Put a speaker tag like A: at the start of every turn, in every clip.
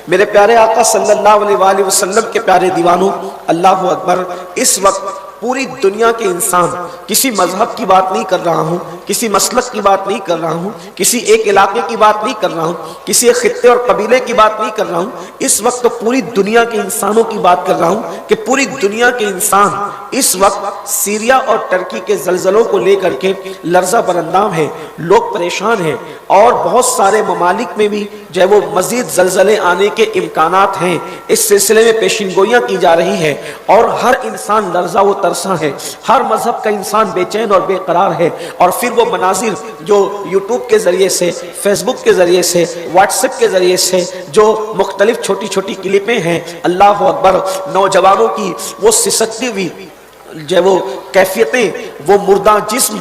A: میرے پیارے آقا صلی اللہ علیہ وآلہ وسلم کے پیارے دیوانوں، اللہ اکبر، اس وقت پوری دنیا کے انسان، کسی مذہب کی بات نہیں کر رہا ہوں، کسی مسلک کی بات نہیں کر رہا ہوں، کسی ایک علاقے کی بات نہیں کر رہا ہوں، کسی ایک خطے اور قبیلے کی بات نہیں کر رہا ہوں، اس وقت تو پوری دنیا کے انسانوں کی بات کر رہا ہوں کہ پوری دنیا کے انسان اس وقت سیریا اور ترکی کے زلزلوں کو لے کر کے لرزہ برندام ہیں، لوگ پریشان ہیں، اور بہت سارے ممالک میں بھی جو ہے وہ مزید زلزلے آنے کے امکانات ہیں۔ اس سلسلے میں پیشین گوئیاں کی جا رہی ہے اور ہر انسان لرزہ و ترساں ہے، ہر مذہب کا انسان بے چین اور بے قرار ہے، اور پھر وہ مناظر جو یوٹیوب کے ذریعے سے، فیس بک کے ذریعے سے، واٹس ایپ کے ذریعے سے جو مختلف چھوٹی چھوٹی کلپیں ہیں، اللہ اکبر، نوجوانوں کی وہ سسکتی ہوئی جو وہ کیفیتیں، وہ مردہ جسم،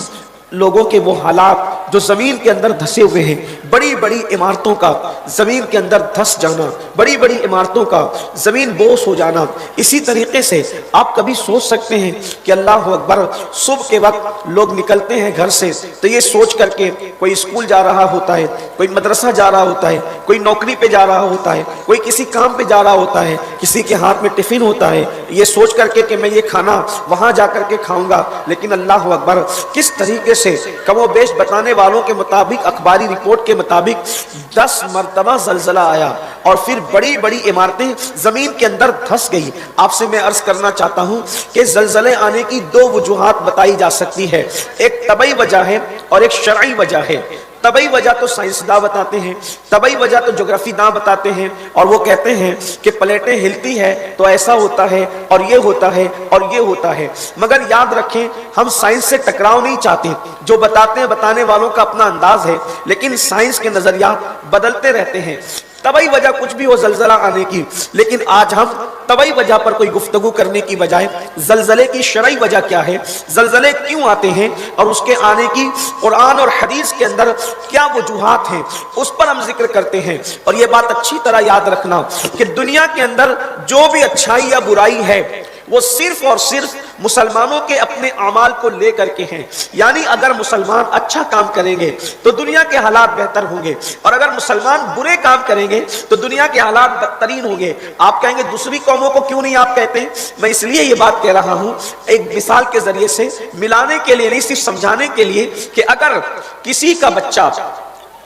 A: لوگوں کے وہ حالات جو زمین کے اندر دھسے ہوئے ہیں، بڑی بڑی عمارتوں کا زمین کے اندر دھس جانا، بڑی بڑی عمارتوں کا زمین بوس ہو جانا۔ اسی طریقے سے آپ کبھی سوچ سکتے ہیں کہ اللہ اکبر، صبح کے وقت لوگ نکلتے ہیں گھر سے تو یہ سوچ کر کے کوئی اسکول جا رہا ہوتا ہے، کوئی مدرسہ جا رہا ہوتا ہے، کوئی نوکری پہ جا رہا ہوتا ہے، کوئی کسی کام پہ جا رہا ہوتا ہے، کسی کے ہاتھ میں ٹفن ہوتا ہے، یہ سوچ کر کے کہ میں یہ کھانا وہاں جا کر کے کھاؤں گا۔ لیکن اللہ اکبر، کس طریقے سے کم و بیش بتانے والوں کے مطابق، اخباری رپورٹ کے مطابق 10 مرتبہ زلزلہ آیا اور پھر بڑی بڑی عمارتیں زمین کے اندر دھس گئی۔ آپ سے میں عرض کرنا چاہتا ہوں کہ زلزلے آنے کی 2 وجوہات بتائی جا سکتی ہے، ایک طبعی وجہ ہے اور ایک شرعی وجہ ہے۔ طبعی وجہ تو سائنسداں بتاتے ہیں، طبعی وجہ تو جغرافی داں بتاتے ہیں، اور وہ کہتے ہیں کہ پلیٹیں ہلتی ہے تو ایسا ہوتا ہے اور یہ ہوتا ہے اور یہ ہوتا ہے۔ مگر یاد رکھیں، ہم سائنس سے ٹکراؤ نہیں چاہتے، جو بتاتے ہیں بتانے والوں کا اپنا انداز ہے، لیکن سائنس کے نظریات بدلتے رہتے ہیں۔ طبعی وجہ کچھ بھی ہو زلزلہ آنے کی، لیکن آج ہم طبعی وجہ پر کوئی گفتگو کرنے کی بجائے زلزلے کی شرعی وجہ کیا ہے، زلزلے کیوں آتے ہیں اور اس کے آنے کی قرآن اور حدیث کے اندر کیا وجوہات ہیں، اس پر ہم ذکر کرتے ہیں۔ اور یہ بات اچھی طرح یاد رکھنا کہ دنیا کے اندر جو بھی اچھائی یا برائی ہے وہ صرف اور صرف مسلمانوں کے اپنے اعمال کو لے کر کے ہیں۔ یعنی اگر مسلمان اچھا کام کریں گے تو دنیا کے حالات بہتر ہوں گے، اور اگر مسلمان برے کام کریں گے تو دنیا کے حالات بدترین ہوں گے۔ آپ کہیں گے دوسری قوموں کو کیوں نہیں آپ کہتے ہیں؟ میں اس لیے یہ بات کہہ رہا ہوں ایک مثال کے ذریعے سے، ملانے کے لیے نہیں، صرف سمجھانے کے لیے کہ اگر کسی کا بچہ،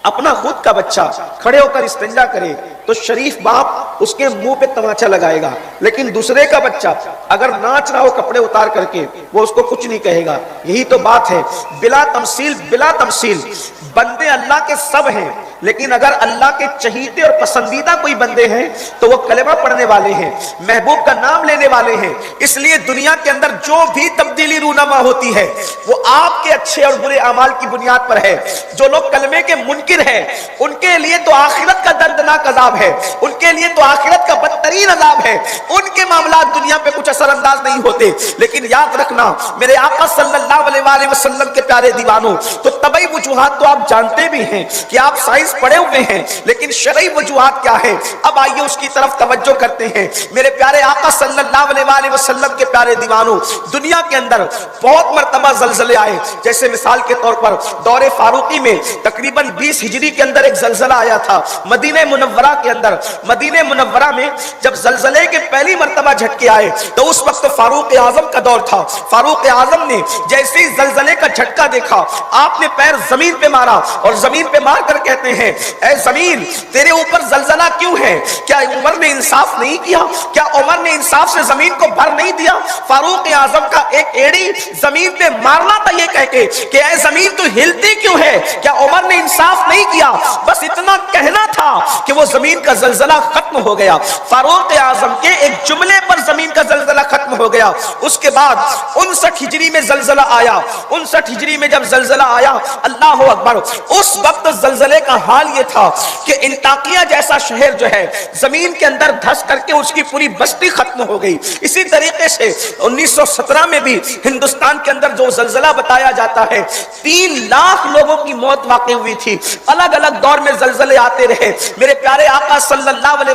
A: اپنا خود کا بچہ کھڑے ہو کر استنجا کرے تو شریف باپ اس کے منہ پہ تماچا لگائے گا، لیکن دوسرے کا بچہ اگر ناچ رہا ہو کپڑے اتار کر کے وہ اس کو کچھ نہیں کہے گا۔ یہی تو بات ہے، بلا تمثیل، بلا تمثیل بندے اللہ کے سب ہیں، لیکن اگر اللہ کے چہیتے اور پسندیدہ کوئی بندے ہیں تو وہ کلمہ پڑھنے والے ہیں، محبوب کا نام لینے والے ہیں۔ اس لیے دنیا کے اندر جو بھی تبدیلی رونما ہوتی ہے وہ آپ کے اچھے اور برے اعمال کی بنیاد پر ہے۔ جو لوگ کلمے کے منکر ہیں ان کے لیے تو آخرت کا دردناک عذاب ہے، ان کے لیے تو آخرت کا بدترین عذاب ہے، ان کے معاملات دنیا پہ کچھ اثر انداز نہیں ہوتے۔ لیکن یاد رکھنا میرے آقا صلی اللہ علیہ وآلہ وسلم کے پیارے دیوانوں، تو طبعی وجوہات تو آپ جانتے بھی ہیں کہ آپ سائنس پڑھے ہوئے ہیں، لیکن شرعی وجوہات کیا ہے؟ اب آئیے اس کی طرف توجہ کرتے ہیں۔ میرے پیارے آقا صلی اللہ علیہ وآلہ وسلم کے پیارے دیوانوں، دنیا کے اندر بہت مرتبہ زلزلے آئے، جیسے مثال کے طور پر دور فاروقی میں تقریباً 20 ہجری کے اندر ایک زلزلہ آیا تھا مدینہ منورہ کے اندر۔ مدینہ منورہ میں جب زلزلے کے پہلی مرتبہ جھٹکے آئے تو اس وقت فاروق اعظم کا دور تھا۔ فاروق اعظم نے جیسے ہی زلزلے کا جھٹکا دیکھا، آپ نے پیر زمین پہ مارا اور زمین پہ مار کر کہتے ہیں، اے زمین تیرے اوپر زلزلہ کیوں ہے؟ کیا عمر نے انصاف نہیں کیا؟ کیا عمر نے انصاف سے زمین کو بھر نہیں دیا؟ فاروق اعظم کا ایک ایڑی زمین پہ مارنا تھا یہ کہہ کے کہ اے زمین تو ہلتی کیوں ہے؟ کیا عمر نے انصاف نہیں کیا؟ بس اتنا کہنا تھا کہ وہ زمین کا زلزلہ ختم ہو گیا۔ فاروق اعظم کے ایک جملے پر زمین کا زلزلہ ختم ہو گیا۔ اس کے بعد 59 ہجری میں زلزلہ آیا۔ 59 ہجری میں جب زلزلہ آیا، اللہ اکبر، اس وقت زلزلے کا حال یہ تھا کہ انطاکیہ جیسا شہر جو ہے زمین کے اندر دھس کر کے اس کی پوری بستی ختم ہو گئی۔ اسی طریقے سے 1917 میں بھی ہندوستان کے اندر جو زلزلہ بتایا جاتا ہے 3 لاکھ لوگوں کی موت واقع ہوئی تھی۔ الگ الگ دور میں زلزلے آتے رہے۔ میرے پیارے آقا صلی اللہ علیہ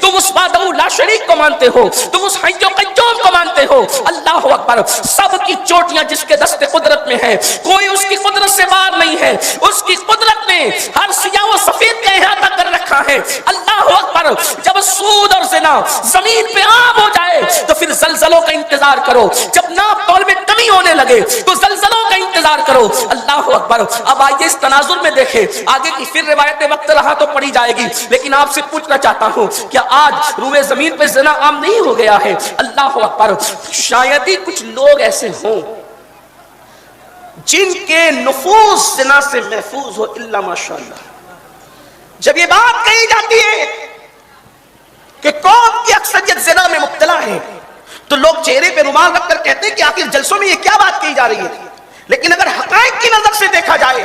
A: تم اس وحدہ لا شریک کو مانتے ہو, تم اس حی قیوم کو مانتے ہو. اللہ اکبر. سب کی چوٹیاں جس کے دست قدرت میں ہے, کوئی اس کی قدرت سے باہر نہیں ہے. اس کی قدرت نے ہر سیاہ و سفید کا احاطہ کر رکھا ہے. اللہ اکبر. جب سود اور زنا زمین پہ عام ہو جائے تو پھر زلزلوں کا انتظار کرو. جب ناپ تول میں کمی ہونے لگے تو زلزلوں کا انتظار کرو. اللہ اکبر. اب آئیے اس تناظر میں دیکھیں, آگے کی پھر روایت وقت رہا تو پڑھی جائے گی, لیکن آپ سے پوچھنا چاہتا ہوں کیا آج روئے زمین پہ زنا عام نہیں ہو گیا ہے؟ اللہ اکبر. شاید ہی کچھ لوگ ایسے ہوں جن کے نفوس زنا سے محفوظ ہو, الا ماشاءاللہ. جب یہ بات کہی جاتی ہے کہ قوم کی اکثریت زنا میں مبتلا ہے تو لوگ چہرے پہ رومال رکھ کر کہتے ہیں کہ آخر جلسوں میں یہ کیا بات کہی جا رہی ہے. لیکن اگر حقائق کی نظر سے دیکھا جائے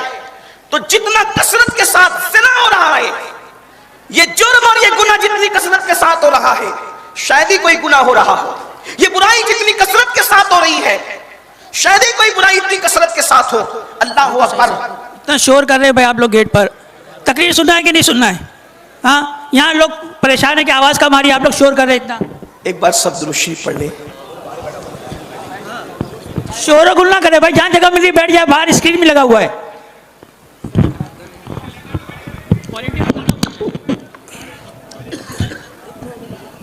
A: تو جتنا کثرت کے ساتھ زنا ہو رہا ہے, یہ جرم اور یہ گناہ جتنی کثرت کے ساتھ ہو رہا ہے, شاید ہی کوئی گناہ ہو رہا ہو. یہ برائی جتنی کثرت کے ساتھ ہو رہی ہے, شاید ہی کوئی برائی اتنی کثرت کے ساتھ ہو. اللہ اکبر.
B: اتنا شور کر رہے ہیں بھائی آپ لوگ گیٹ پر. تقریر سننا ہے کہ نہیں سننا ہے؟ ہاں, یہاں لوگ پریشان ہے کہ آواز کم آ رہی ہے, آپ لوگ شور کر رہے ہیں اتنا.
A: ایک بار سب درود شریف پڑھ لیں.
B: شور و گل نہ کرے بھائی, جہاں جگہ مل رہی بیٹھ جائے, باہر اسکرین میں لگا ہوا ہے.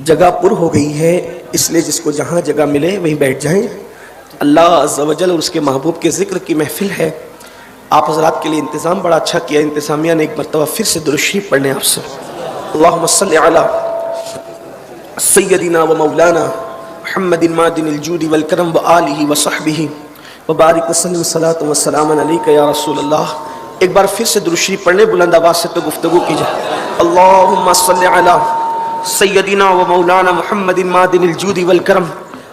A: جگہ پر ہو گئی ہے, اس لیے جس کو جہاں جگہ ملے وہیں بیٹھ جائیں. اللہ عز و جل اور اس کے محبوب کے ذکر کی محفل ہے. آپ حضرات کے لیے انتظام بڑا اچھا کیا انتظامیہ نے. ایک مرتبہ پھر سے درود شریف پڑھنے آپ سے. اللہم صلی علی سیدنا و مولانا محمد معدن الجود والکرم وآلہ وصحبہ وبارک وسلم. صلاۃ و سلام علیک یا رسول اللہ. ایک بار پھر سے درود شریف پڑھنے, بلند آواز سے تو گفتگو کی جائے. اللہم صلی علی سیدنا و مولانا محمد معدن الجود والکرم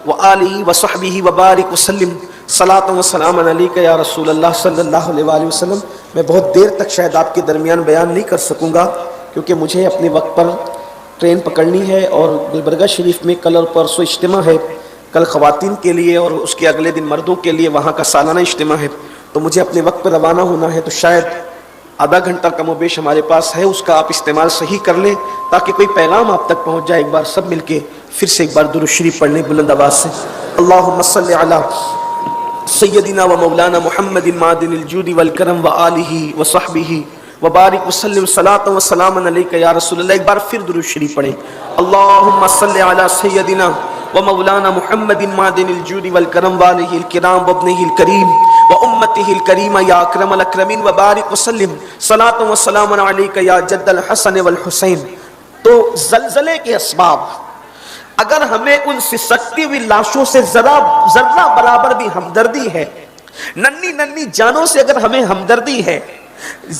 A: وآلہ وصحبہ وبارک وسلم. صلاۃ و سلام علیک یا رسول اللہ صلی اللہ علیہ وآلہ وسلم. میں بہت دیر تک شاید آپ کے درمیان بیان نہیں کر سکوں گا کیونکہ مجھے اپنے وقت پر ٹرین پکڑنی ہے, اور گلبرگہ شریف میں کل اور پرسوں اجتماع ہے. کل خواتین کے لیے اور اس کے اگلے دن مردوں کے لیے وہاں کا سالانہ اجتماع ہے, تو مجھے اپنے وقت پر روانہ ہونا ہے. تو شاید آدھا گھنٹہ کم و بیش ہمارے پاس ہے, اس کا آپ استعمال صحیح کر لیں تاکہ کوئی پیغام آپ تک پہنچ جائے. ایک بار سب مل کے پھر سے ایک بار درود شریف پڑھ لیں بلند آواز سے. اللہم صلی علی سیدنا و مولانا محمد معدن الجود والکرم وآلہ وصحبہ وبارک وسلم. صلاۃ و سلام علیک یا رسول اللہ. ایک بار پھر درود شریف پڑھیں. اللہم صلی علی سیدنا و مولانا محمد معدن الجود والکرم وآلہ الکرام وابنہ الکریم وامتہ الکریمہ یا اکرم الاکرمین وبارک وسلم. صلاۃ و سلام علیک یا جد الحسن والحسین. تو زلزلے کے اسباب, اگر ہمیں ان سسکتی ہوئی لاشوں سے ذرہ برابر بھی ہمدردی ہے, ننھی ننھی جانوں سے اگر ہمیں ہمدردی ہے,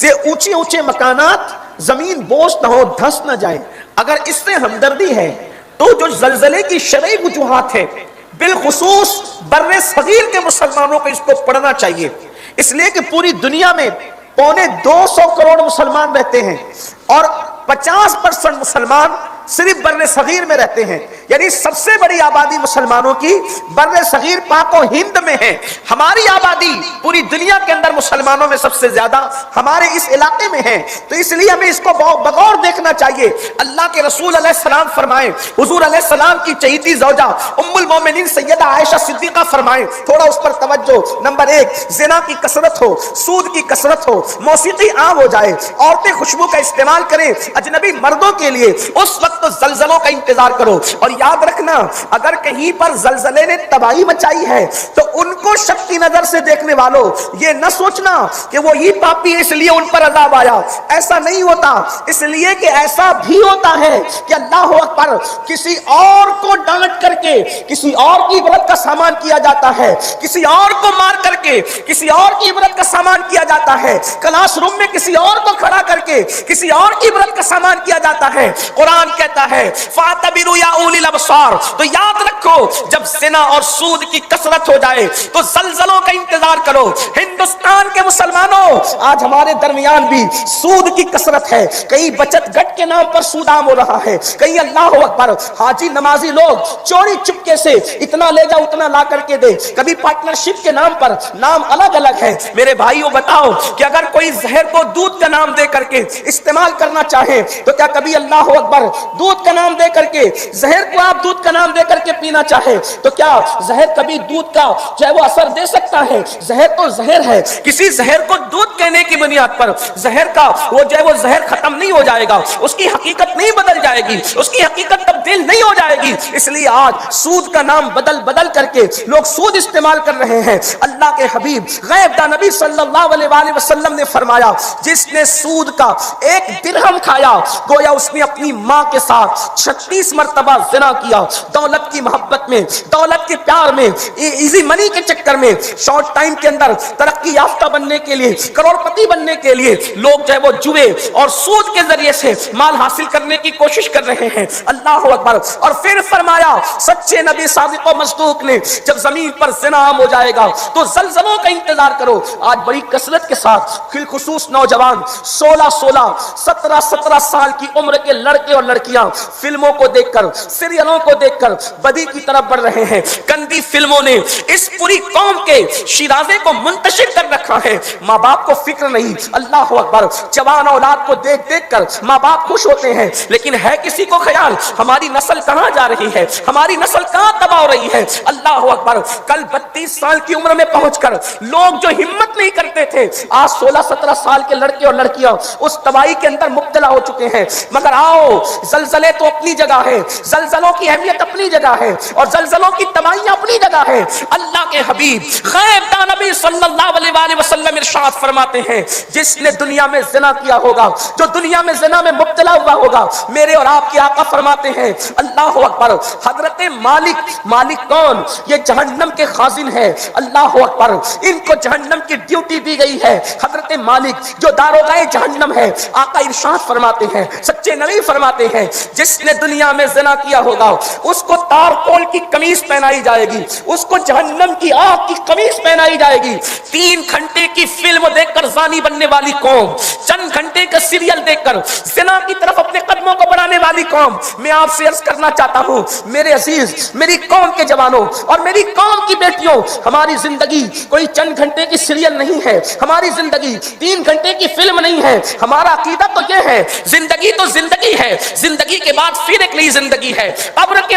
A: اونچے اونچے مکانات زمین بوجھ نہ ہو, دھس نہ جائے, اگر اس سے ہمدردی ہے تو جو زلزلے کی شرعی وجوہات ہے بالخصوص بر صغیر کے مسلمانوں کو اس کو پڑھنا چاہیے. اس لیے کہ پوری دنیا میں 250 کروڑ مسلمان رہتے ہیں اور 50% مسلمان صرف بر صغیر میں رہتے ہیں. یعنی سب سے بڑی آبادی مسلمانوں کی بر صغیر پاک و ہند میں ہے. ہماری آبادی پوری دنیا کے اندر مسلمانوں میں سب سے زیادہ ہمارے اس علاقے میں ہے. تو اس لیے ہمیں اس کو بغور دیکھنا چاہیے. اللہ کے رسول علیہ السلام فرمائے, حضور علیہ السلام کی چہیتی زوجہ ام المومنین سیدہ عائشہ صدیقہ فرمائے, تھوڑا اس پر توجہ. نمبر 1, زنا کی کثرت ہو, سود کی کثرت ہو, موسیقی عام ہو جائے, عورتیں خوشبو کا استعمال کریں اجنبی مردوں کے لیے, اس وقت تو زلزلوں کا انتظار کرو. اور یاد رکھنا, اگر کہیں پر زلزلے نے تباہی مچائی ہے تو ان کو شک کی نظر سے دیکھنے والوں یہ نہ سوچنا کہ وہ ہی پاپی اس لیے ان پر عذاب آیا. ایسا نہیں ہوتا, اس لیے کہ ایسا بھی ہوتا ہے کہ اللہ اکبر کسی اور کو ڈانٹ کر کے کسی اور کی عبرت کا سامان کیا جاتا ہے, کسی اور کو مار کر کے کسی اور کی عبرت کا سامان کیا جاتا ہے, کلاس روم میں کسی اور کو کھڑا کر کے کسی اور کی عبرت کا سامان کیا جاتا ہے. قرآن کہتا ہے فَاعْتَبِرُوا يَا أُولِي الْأَبْصَارِ. تو یاد رکھو, جب زنا اور سود کی کثرت ہو جائے تو زلزلوں کا انتظار کرو۔ ہندوستان کے مسلمانوں، آج ہمارے درمیان بھی سود کی کثرت ہے، کئی بچت گٹ کے نام پر سود عام ہو رہا ہے، کئی اللہ اکبر حاجی نمازی لوگ چوری چپکے سے اتنا لے جا اتنا لا کر کے دے، کبھی پارٹنرشپ کے نام پر، نام الگ الگ ہے۔ میرے بھائیوں بتاؤ کہ اگر کوئی زہر کو دودھ کا نام دے کر کے استعمال کرنا چاہے تو کیا کبھی اللہ اکبر دودھ کا نام دے کر کے زہر کو آپ دودھ کا نام دے کر کے پینا چاہے تو کیا زہر کبھی دودھ کا جو ہے وہ اثر دے سکتا ہے؟ زہر تو زہر ہے، کسی زہر کو دودھ کہنے کی بنیاد پر زہر کا وہ جو ہے وہ زہر ختم نہیں ہو جائے گا، اس کی حقیقت نہیں بدل جائے گی، اس کی حقیقت تبدیل نہیں ہو جائے گی۔ اس لیے آج سود کا نام بدل کر کے لوگ سود استعمال کر رہے ہیں۔ اللہ کے حبیب غیب داں نبی صلی اللہ علیہ وآلہ وسلم نے فرمایا، جس نے سود کا ایک درہم کھایا گویا اس نے اپنی ماں کے ساتھ 36 مرتبہ زنا کیا۔ دولت کی محبت میں، دولت کے پیار میں، ایزی منی کے چکر میں، شارٹ ٹائم کے اندر ترقی یافتہ بننے کے لیے، کروڑ پتی بننے کے لیے لوگ جو ہے وہ جوئے اور سود کے ذریعے سے مال حاصل کرنے کی کوشش کر رہے ہیں۔ اللہ اکبر۔ اور پھر فرمایا سچے نبی صادق و مصدوق نے، جب زمین پر زنا عام ہو جائے گا تو زلزلوں کا انتظار کرو۔ آج بڑی کثرت کے ساتھ بالخصوص نوجوان 16 17 سال کی عمر کے لڑکے اور لڑکیاں فلموں کو دیکھ کر، سیریلوں کو دیکھ کر بدی کی طرف بڑھ رہے ہیں۔ گندی فلموں نے اس پوری قوم کے شیرازے کو منتشر کر رکھا ہے۔ ماں باپ کو فکر نہیں۔ اللہ اکبر۔ جوان اولاد کو دیکھ دیکھ کر ماں باپ خوش ہوتے ہیں، لیکن ہے کسی کو خیال ہماری نسل کہاں جا رہی ہے، ہماری نسل کہاں تباہ ہو رہی ہے؟ اللہ اکبر۔ کل 32 سال کی عمر میں پہنچ کر لوگ جو ہمت نہیں کرتے تھے، آج 16-17 سال کے لڑکے اور لڑکیاں اس تباہی کے اندر مبتلا ہو چکے ہیں۔ مگر آؤ، زلزلے تو اپنی جگہ ہے، زلزلوں کی اہمیت اپنی جگہ ہے اور زلزلوں کی تباہیاں اپنی جگہ ہے۔ اللہ کے حبیب غیب داں نبی صلی اللہ علیہ وآلہ وسلم ارشاد فرماتے ہیں، جس نے دنیا میں زنا کیا ہوگا، جو دنیا میں زنا میں مبتلا ہوا ہوگا، میرے اور آپ کے آقا فرماتے ہیں اللہ اکبر، حضرت مالک کون؟ یہ جہنم کے خازن ہے۔ اللہ اکبر۔ ان کو جہنم کی ڈیوٹی دی گئی ہے۔ حضرت مالک جو داروغہ جہنم ہے، آقا ارشاد فرماتے ہیں، سچے نبی فرماتے ہیں، جس نے دنیا میں زنا کیا ہوگا اس کو تارکول کی قمیص پہنائی جائے گی، اس کو جہنم کی آگ کی قمیص پہنائی جائے گی۔ 3 گھنٹے کی فلم دیکھ کر زانی بننے والی قوم، چند گھنٹے کا سیریل دیکھ کر زنا کی طرف اپنے قدموں کو بڑھانے والی قوم، میں آپ سے عرض کرنا چاہتا ہوں میرے عزیز، میری قوم کے جوانوں اور میری قوم کی بیٹیوں، ہماری زندگی کوئی چند گھنٹے کی سیریل نہیں ہے، ہماری زندگی 3 گھنٹے کی فلم نہیں ہے۔ ہمارا عقیدہ تو یہ ہے، زندگی تو زندگی ہے، زندگی کے بعد پھر ایک نئی زندگی ہے۔ قبر کے